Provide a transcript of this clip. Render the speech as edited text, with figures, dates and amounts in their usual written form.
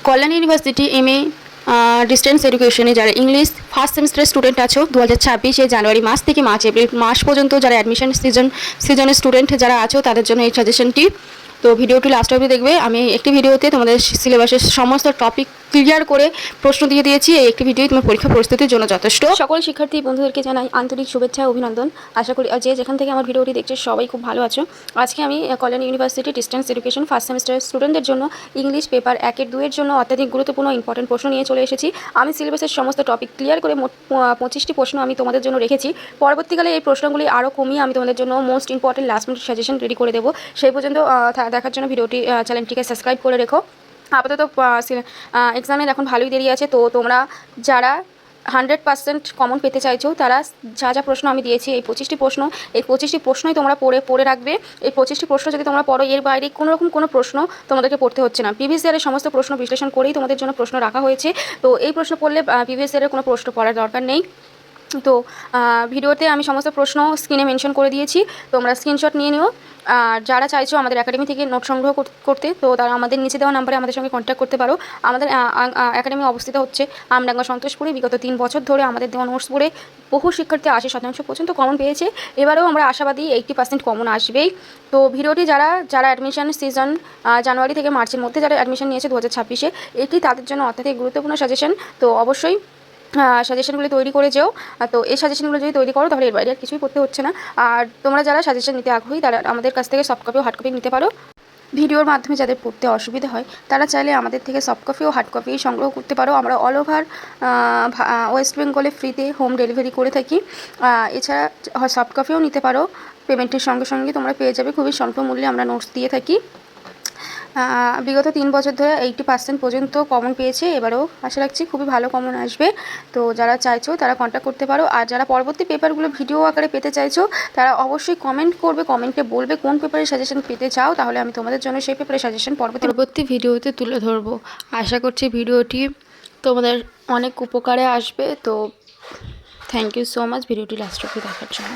কল্যাণ university MA distance এডুকেশনে যারা English first সেমিস্টারের student আছো 2026 জানুয়ারি মাস থেকে মার্চ এপ্রিল মাস পর্যন্ত যারা অ্যাডমিশন সিজনের স্টুডেন্ট যারা আছো তাদের জন্য এই সাজেশনটি। তো ভিডিওটি লাস্ট অবধি দেখবে। আমি একটি ভিডিওতে তোমাদের সিলেবাসের সমস্ত টপিক ক্লিয়ার করে প্রশ্ন দিয়ে দিয়েছি। এই একটি ভিডিওই তোমার পরীক্ষা প্রস্তুতির জন্য যথেষ্ট। সকল শিক্ষার্থী বন্ধুদেরকে জানাই আন্তরিক শুভেচ্ছা ও অভিনন্দন। আশা করি যে যেখান থেকে আমার ভিডিওটি দেখছো সবাই খুব ভালো আছো। আজকে আমি কল্যাণ ইউনিভার্সিটি ডিস্টেন্স এডুকেশন ফার্স্ট সেমিস্টারের স্টুডেন্টদের জন্য ইংলিশ পেপার 1-2 এর জন্য অত্যাধিক গুরুত্বপূর্ণ ইম্পর্টেন্ট প্রশ্ন নিয়ে চলে এসেছি। আমি সিলেবাসের সমস্ত টপিক ক্লিয়ার করে মোট 25টি প্রশ্ন আমি তোমাদের জন্য রেখেছি। পরবর্তীকালে এই প্রশ্নগুলি আরও কমিয়ে আমি তোমাদের জন্য most important last minute suggestion ready করে দেবো। সেই পর্যন্ত দেখার জন্য ভিডিওটি চ্যানেলটিকে সাবস্ক্রাইব করে রেখো। আপাতত এক্সামের এখন ভালোই দেরি আছে, তো তোমরা যারা 100% কমন পেতে চাইছো তারা যা যা প্রশ্ন আমি দিয়েছি এই 25টি প্রশ্নই তোমরা পড়ে রাখবে। এই 25টি প্রশ্ন যদি তোমরা পড়ো, এর বাইরে কোনো প্রশ্ন তোমাদেরকে পড়তে হচ্ছে না। প্রিভিয়াস ইয়ারের সমস্ত প্রশ্ন বিশ্লেষণ করেই তোমাদের জন্য প্রশ্ন রাখা হয়েছে। তো এই প্রশ্ন পড়লে প্রিভিয়াস ইয়ারের কোনো প্রশ্ন পড়ার দরকার নেই। তো ভিডিওতে আমি সমস্ত প্রশ্ন স্ক্রিনে মেনশন করে দিয়েছি, তোমরা স্ক্রিনশট নিয়ে নিও। আর যারা চাইছো আমাদের একাডেমি থেকে নোট সংগ্রহ করতে, তো তারা আমাদের নিচে দেওয়া নাম্বারে আমাদের সঙ্গে কন্ট্যাক্ট করতে পারো। আমাদের একাডেমি অবস্থিত হচ্ছে আমডাঙ্গা সন্তোষপুরে। বিগত 3 বছর ধরে আমাদের দেওয়া নোটস পড়ে বহু শিক্ষার্থী 80% পর্যন্ত কমন পেয়েছে। এবারেও আমরা আশাবাদী 80% কমন আসবেই। তো ভিডিওটি যারা অ্যাডমিশন সিজন জানুয়ারি থেকে মার্চের মধ্যে যারা অ্যাডমিশন নিয়েছে 2026-এ, এটি তাদের জন্য অত্যাধিক গুরুত্বপূর্ণ সাজেশন। তো অবশ্যই সাজেশনগুলি তৈরি করে যেও। তো এই সাজেশনগুলো যদি তৈরি করো তাহলে এর বাইরে আর কিছুই করতে হচ্ছে না। আর তোমরা যারা সাজেশন নিতে আগ্রহী তারা আমাদের কাছ থেকে সফট কপি ও হার্ড কপি নিতে পারো। ভিডিওর মাধ্যমে যাদের পড়তে অসুবিধা হয় তারা চাইলে আমাদের থেকে সফট কপি ও হার্ড কপি সংগ্রহ করতে পারো। আমরা অল ওভার ওয়েস্ট বেঙ্গলে ফ্রিতে হোম ডেলিভারি করে থাকি। এছাড়া সফট কপিও নিতে পারো, পেমেন্টের সঙ্গে সঙ্গে তোমরা পেয়ে যাবে। খুবই স্বল্প মূল্যে আমরা নোটস দিয়ে থাকি। বিগত 3 বছর ধরে 80% পর্যন্ত কমন পেয়েছে। এবারেও আশা রাখছি খুবই ভালো কমন আসবে। তো যারা চাইছো তারা কন্ট্যাক্ট করতে পারো। আর যারা পরবর্তী পেপারগুলো ভিডিও আকারে পেতে চাইছো তারা অবশ্যই কমেন্ট করবে, কমেন্টে বলবে কোন পেপারের সাজেশন পেতে চাও, তাহলে আমি তোমাদের জন্য সেই পেপারের সাজেশন পরবর্তী ভিডিওতে তুলে ধরবো। আশা করছি ভিডিওটি তোমাদের অনেক উপকারে আসবে। তো থ্যাংক ইউ সো মাচ ভিডিওটি লাস্ট অবধি দেখার জন্য।